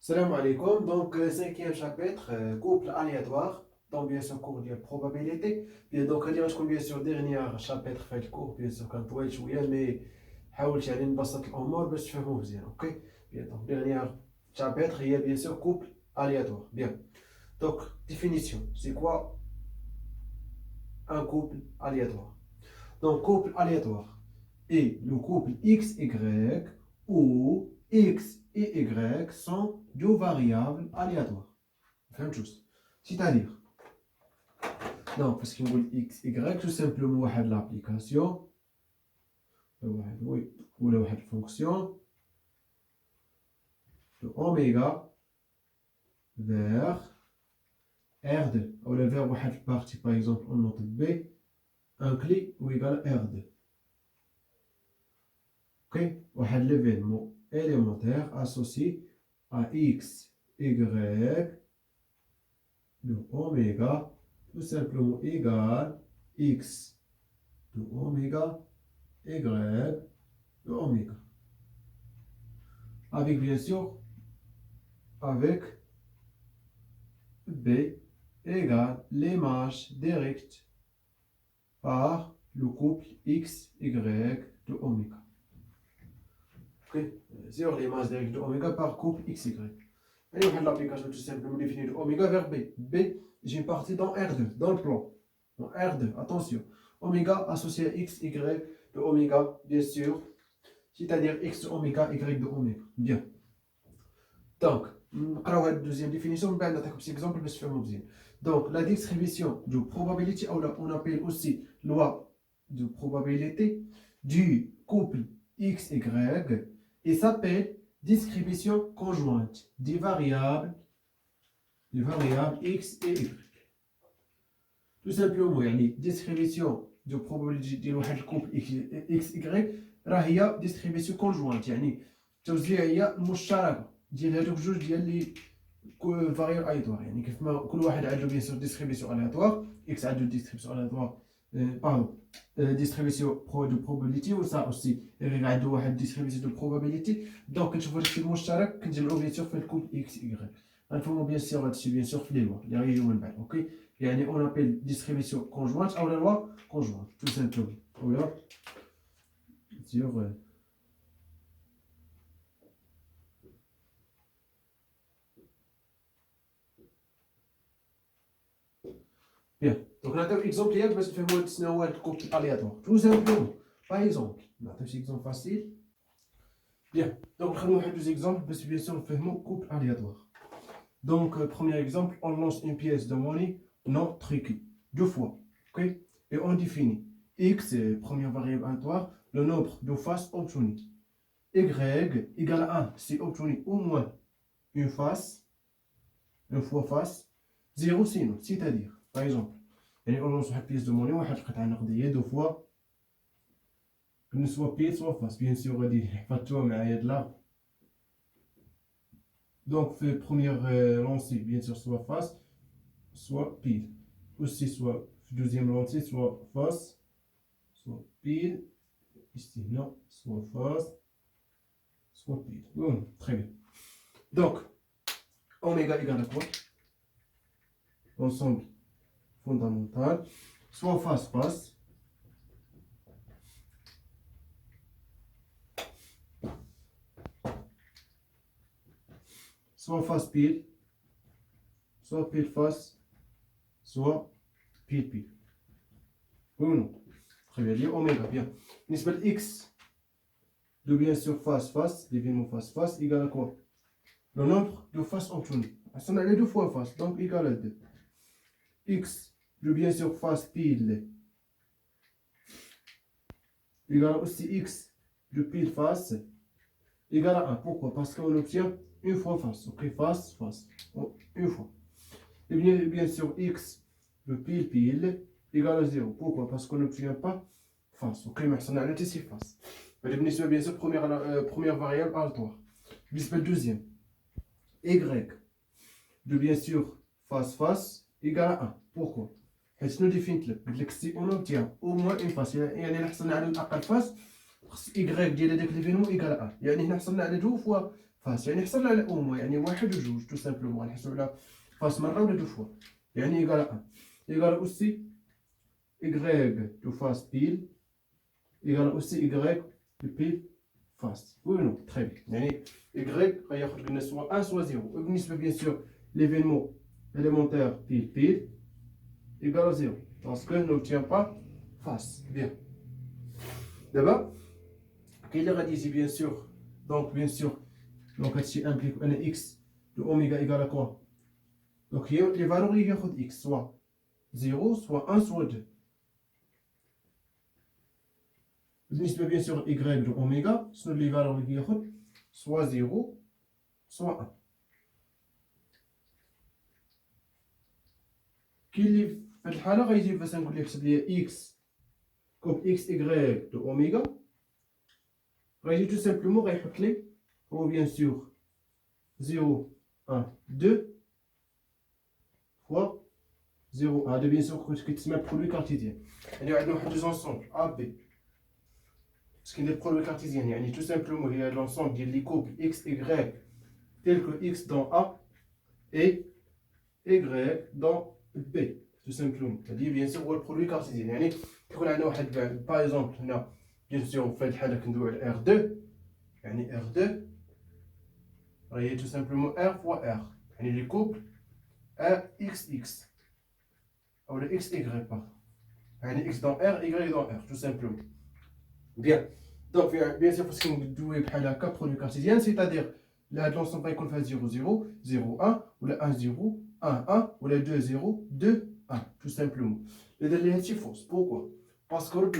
Salam alaikum. Donc, cinquième chapitre, couple aléatoire. Donc, bien sûr, cours de probabilité. Bien, donc, on dirait que bien sûr, dernier chapitre fait le cours, bien sûr, quand tu es mais حاولت يعني نبسط الأمور باش تفهموا مزيان. OK? Bien, donc, dernier chapitre, il y a bien sûr couple aléatoire. Bien. Donc, définition. C'est quoi un couple aléatoire? Donc, couple aléatoire est le couple XY où X et Y sont deux variables aléatoires. Même chose. C'est-à-dire, donc, parce qu'on dit X, Y, tout simplement, on a l'application, oui, ou la fonction de oméga vers R2. Ou le vers une partie, par exemple, en note B, inclus ou égal à R2. Ok? On a l'événement élémentaire associé à X, Y de oméga, tout simplement égal X de oméga, Y de oméga. Avec bien sûr, avec B égale l'image directe par le couple X, Y de oméga. Okay. Sur l'image directe de oméga par couple X, Y. Et on a l'application tout simplement définie de oméga vers B. B, j'ai une partie dans R2, dans le plan. Dans R2, attention. Oméga associé à X, Y de oméga, bien sûr. C'est-à-dire X de oméga, Y de oméga. Bien. Donc, la deuxième définition, on a un petit exemple pour faire bien. Donc, la distribution de probabilité, on appelle aussi loi de probabilité du couple X, Y, et s'appelle distribution conjointe des variables X et Y. Tout simplement, يعني distribution de probabilité du couple X, Y, هي distribution conjointe, يعني توزيعية مشتركة ديال هذوك جوج ديال لي فاريابل الياتوار. يعني كيف ما كل واحد عنده بيان سور ديستريبيسيون الياتوار، اكس عنده ديستريبيسيون الياتوار باردون ديستريبيسيون دو بروبابيليتي، و سا اوسي غير عنده واحد ديستريبيسيون دو بروبابيليتي. دونك كنشوفو داكشي المشترك كنجمعو بيان سور في الكوب اكس ايغريك. غنفهمو بيان سور هادشي بيان سور في لي لوا اللي غيجيو من بعد. اوكي، يعني اون ابيل ديستريبيسيون كونجوانت او لا لوا كونجوانت تو سامبلومون اولا سور. Bien. Donc, on a un exemple hier, parce que c'est un couple aléatoire. Tout simplement. Par exemple, on a un exemple facile. Bien. Donc, on a deux exemples, parce que bien sûr, on fait un couple aléatoire. Donc, premier exemple, on lance une pièce de monnaie non truquée. Deux fois. OK? Et on définit X, première variable aléatoire, le nombre de faces obtenues. Y égale à 1 si obtenu au moins une face, une fois face, 0 sinon. C'est-à-dire, par exemple, يعني on lance une pièce de monnaie واحد القطعة نقدية دو فوا سوا بيل سوا فاس. بيان سور غادي حفظتوها معايا هاد لا. دونك في بروميير لونسي بيان سور سوا فاس سوا بيل، اوسي سوا في دوزيام لونسي سوا فاس سوا بيل، ici هنا سوا فاس سوا بيل. بون تري بيان. دونك اوميغا ايغال كوا l'ensemble fondamental, soit face-face, soit face-pile, soit pile-face, soit pile-pile. Oui ou non? Très bien, dire oméga, bien. Nisbet x de bien sûr face-face, l'événement face-face, égale à quoi? Le nombre de faces obtenues. On a les deux fois face, donc égal à 2. X de bien sûr face-pile égale aussi x de pile face égale à 1. Pourquoi? Parce qu'on obtient une fois face. Ok, face, face. Une fois. Et bien sûr, x de pile égale à 0. Pourquoi? Parce qu'on n'obtient pas face. Ok, mais ça n'a pas été face. Mais bien sûr, première variable aléatoire. Deuxième. Y de bien sûr face, face égale à 1. Pourquoi? حيت شنو ديفينت لك؟ قلت لك سي اون اوبتيان او موان اون فاس، يعني حصلنا على الاقل فاس خص ايكغيك ديال هذاك ليفينمون ايكال 1، يعني هنا حصلنا على دو فوا فاس يعني حصل على أو يعني واحد وجوج تو سامبلومون غنحسبو على فاس مرة ولا دو فوا يعني إيكال أن إيكال أوسي إكغيك دو فاس بيل إيكال أوسي إكغيك دو بيل فاس وي نو تخي بيان يعني إكغيك غياخد لنا سوا أن سوا زيرو بالنسبة بيان سور ليفينمون élémentaire pile pile égale à 0 parce que n'obtient pas face. Bien. D'abord, quelle est ici bien sûr. Donc bien sûr, donc ici implique un x de oméga égale à quoi? Donc les valeurs il y a x soit 0, soit 1, soit 2. Bien sûr y de oméga, sont les valeurs il y a soit 0, soit 1. Qui fait le حالة غيجي باش نقول لك حسب لي x comme x y de oméga غيجي tout simplement غيحط لي هو bien sûr 0 1 2 fois 0 1 2 bien sûr كنت كتسمى برودوي كارتيزيان يعني عندنا واحد لي زونسومبل ا بي parce qu'il est برودوي كارتيزيان يعني tout simplement il y a l'ensemble ديال لي كوبل x y tel que x dans a et y dans b tout simplement هادي bien sûr هو البرودوي كارتيزيان يعني كيكون عندنا واحد باغ اكزومبل هنا bien sûr في هاد الحالة كندويو على r2 يعني r2 راهي tout simplement r fois r يعني لي كوبل x ou le x, y, pardon. X dans R, Y dans R, tout simplement. Bien. Donc, bien sûr, parce qu'on doit faire un produit cartésien, c'est-à-dire l'ensemble va être 0, 0, 0, 1, ou le 1, 0, 1, 1, ou le 2, 0, 2, 1, tout simplement. Le délai est faux. Pourquoi? Parce que le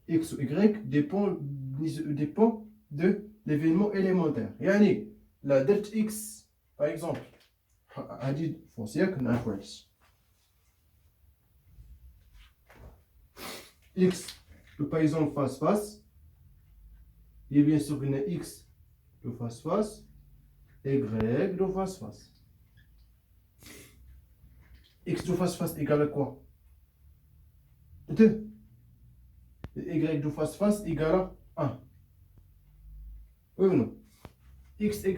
x ou y dépend de l'événement élémentaire. Yani, la delta x, par exemple, a dit foncière qu'on a fait. X, le par exemple face-face, et bien sûr qu'il y a X de face-face, Y de face-face. X de face-face égale à quoi? 2. Et Y de face-face égale à 1. Oui ou non? X, Y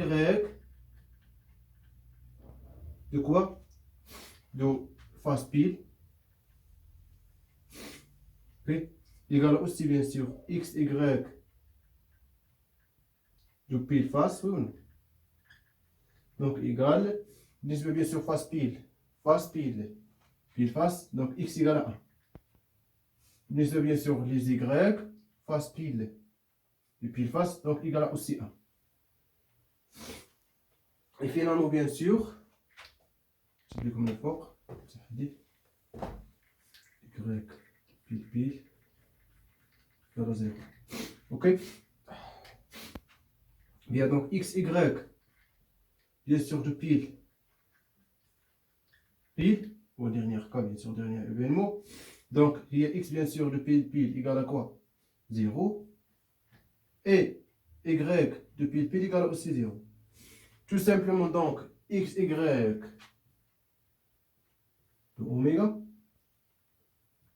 de quoi? De face pile. Okay. Égale aussi bien sûr x, y de pile face, oui ou non? Donc égal, bien sûr face pile, pile face, donc x égale à 1. Bien sûr les y, face pile, et pile face, donc égal à aussi 1. Et finalement, bien sûr, je sais comme le fort, y, pile, égale à 0. Ok? Bien, donc x, y, bien sûr de pile, au dernier cas, bien sûr, dernier événement. Donc, il y a x, bien sûr, de pile égale à quoi? 0. Et y de pile égale à aussi 0. Tout simplement, donc, x, y de oméga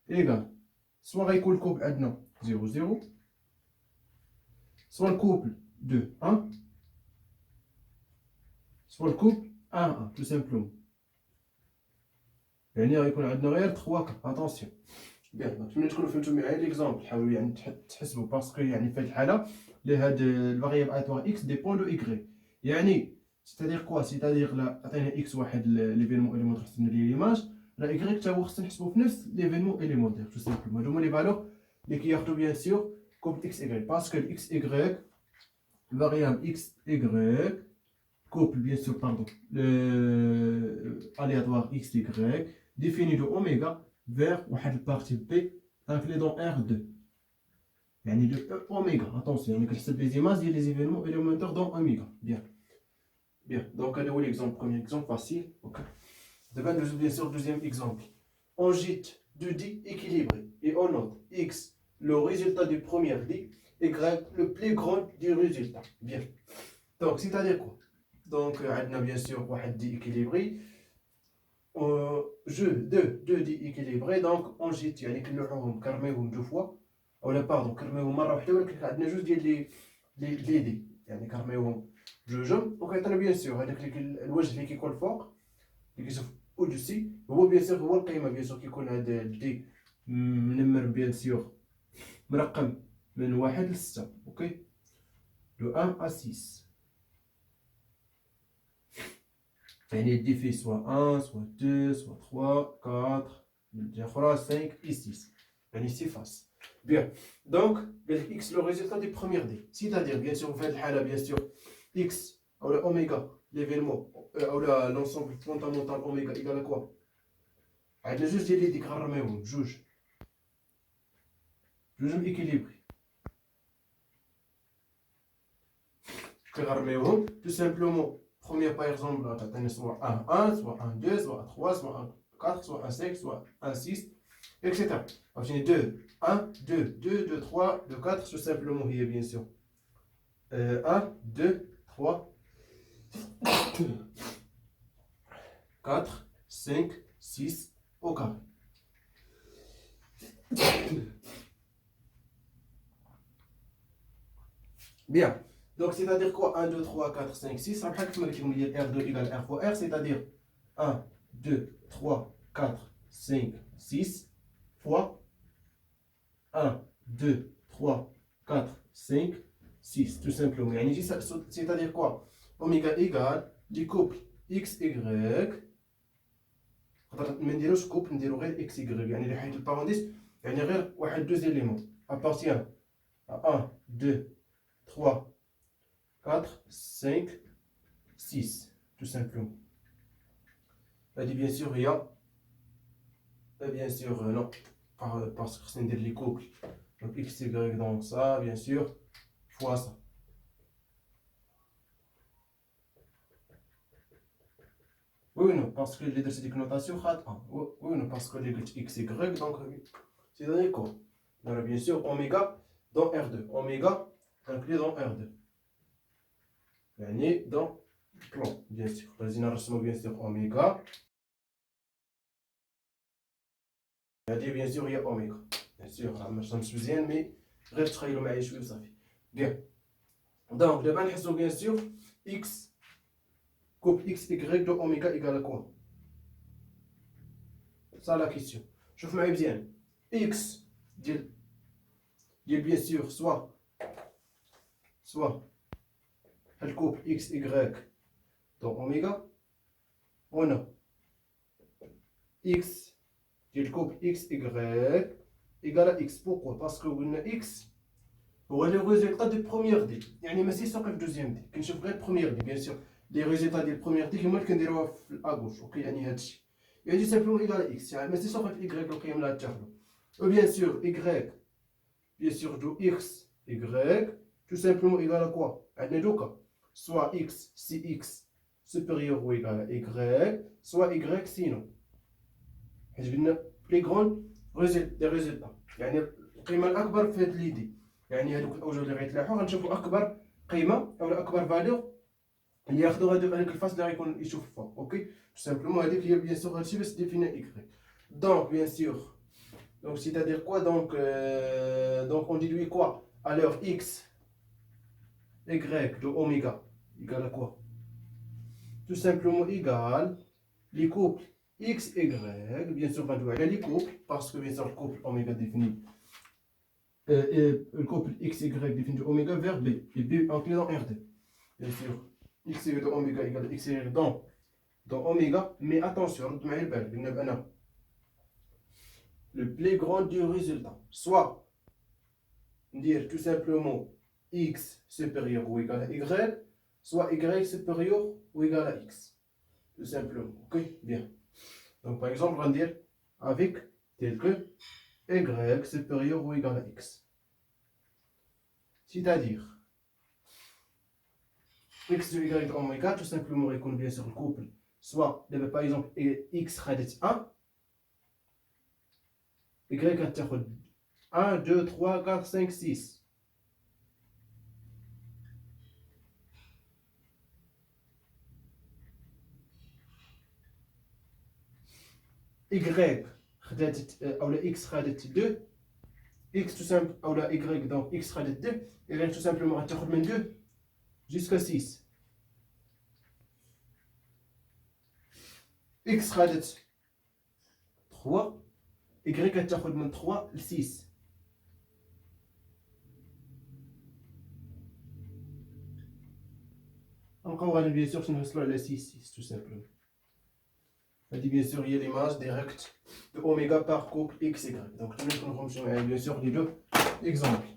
égale soit le couple adna 0, 0, soit le couple de 1, soit le couple 1, 1, tout simplement. يعني غيكون عندنا غير 3 كا اتونسيون. بيان دونك ملي تكونوا فهمتوا معايا ليكزامبل حاولوا يعني تحسبوا باسكو يعني في هذه الحاله لي هاد الفاريابل الياتوار اكس ديبون دو ايكغي يعني سيتادير كوا سيتادير لا عطينا اكس واحد ليفينمون اليمونتير خصنا ندير ليماج لا ايكغي حتى هو خصنا نحسبوا في نفس ليفينمون اليمونتير تو سامبلومون هادو هما لي فالور اللي كياخذوا بيان سور كوب اكس ايكغي باسكو الاكس ايكغي variable x, y, couple bien sûr, pardon, aléatoire x, y, défini de oméga vers une partie p inclus dans R2. يعني de oméga, attention, on a les images et les événements élémentaires dans oméga. Bien. Bien, donc allez où l'exemple, premier exemple facile. Ok. Bien sûr, deuxième exemple. On jette deux dits équilibrés et on note x, le résultat du premier dit, y, le plus grand du résultat. Bien. Donc, c'est-à-dire quoi? Donc, on a bien sûr un dit équilibré. Jeu de deux dits équilibrés. Donc, on jette, يعني كنلوحوهم كرميوهم deux fois. ولا باردون كرميوهم مرة واحدة ولكن عندنا جوج ديال لي دي يعني كرميوهم بجوجهم وكيعطينا بيان سور هذاك الوجه اللي كيكون فوق اللي كيشوف أودسي هو بيان سور هو القيمة بيان سور كيكون هذا الدي منمر بيان سور مرقم من 1 ل 6 اوكي دو 1 à 6 يعني الدي فيه سوا 1 سوا 2 سوا 3 4 الجهة أخرى 5 et 6 يعني 6 faces. Bien, donc x le résultat des premières D, c'est-à-dire bien sûr vous faites le bien sûr x ou le oméga l'événement ou l'ensemble fondamental oméga égal à quoi? عندنا جوج ديال لي ديك غنرميوهم جوجهم équilibrés غنرميوهم tout simplement premier par exemple تعطيني soit 1 1 soit 1 2 soit 1 3 soit 1 4 soit 1 5 soit 1 6 etc. J'ai 2, 1, 2, 2, 2, 3, 2, 4, tout simplement, bien sûr. 1, 2, 3, 4, 5, 6 au carré. Bien. Donc, c'est-à-dire quoi? 1, 2, 3, 4, 5, 6. Ça veut dire que R2 égale R fois R, c'est-à-dire 1, 2, 3, 4, 5, 6 fois 1, 2, 3, 4, 5, 6, tout simplement. C'est-à-dire quoi? Oméga égale les couples x, y. ما نديروش couple نديرو غير x, y. يعني اللي حيت البارونتيز يعني غير واحد deux éléments. Appartient à 1, 2, 3, 4, 5, 6, tout simplement. Elle dit bien sûr, il y a. Bien sûr, non. Parce que c'est des couples. Donc x, y, donc ça, bien sûr, fois ça. Oui, non, parce que les deux c'est des notations, oui, non, parce que les x, y, donc c'est donné quoi? Donc bien sûr, oméga dans R2. Oméga inclus dans R2. يعني dans plan, bien sûr. Vas-y, نرسمو bien sûr oméga. هذه bien sûr هي oméga. Bien sûr, ما رسمتش مزيان مي غير تخيلوا معايا شويه وصافي. Bien. Donc دابا نحسبوا bien sûr x couple x, y de oméga égale à quoi? Ça la question. شوف معايا مزيان. X ديال bien sûr soit le couple x, y dans oméga ou non. X le couple x, y égale à x. Pourquoi? Parce que x هو le résultat de première D. يعني ماشي سوق في deuxième D. كنشوف غير première D bien sûr. Les résultats ديال première D هما اللي كنديروها في à gauche. اوكي يعني هادشي. يعني simplement égal à x. يعني ماشي سوق في y القيم اللي غتاخدو. Ou bien sûr y bien sûr de x, y tout simplement égal à quoi? عندنا دوكا soit x si x supérieur ou égal à y soit y sinon. حيت قلنا les grands résultats يعني القيمة الأكبر في هاد ليدي يعني هادوك الأوجه اللي غيتلاحو غنشوفو أكبر قيمة أو أكبر فالور اللي ياخدو هادوك الفاس اللي غيكون يشوف فوق اوكي تو سامبلومون هاديك هي بيان سور هادشي باش ديفيني y. Donc bien sûr donc c'est-à-dire quoi donc on déduit quoi? Alors x y de oméga égale à quoi? Tout simplement égal les couples x, y, bien sûr, on va aller les couples, parce que bien sûr, le couple oméga définit le couple x, y définit oméga vers b, et b inclus dans R2. Bien sûr, x, y de oméga égale x, y dans oméga, mais attention, le plus grand du résultat, soit dire tout simplement x supérieur ou égal à y, soit y supérieur ou égal à x. Tout simplement, ok? Bien. Donc par exemple, on va dire avec tel que y supérieur ou égal à x. C'est-à-dire x de y oméga, tout simplement récolle bien sur le couple. Soit, par exemple, x radet 1, y a 1, 2, 3, 4, 5, 6. Y خدات او لا x خدات 2 x tout simple او لا y donc x خدات 2 y tout simplement غتاخد من 2 jusqu'à 6 x خدت 3 y كتاخد من 3 ل 6. نبقاو غادي بيان سور نوصلو على 6 تو سامبلومون. هادي بيان سور هي ليماج ديريكت دو اوميغا بار كوبل اكس y. دونك نمشيو معايا بيان سور لي دو اكزومبل.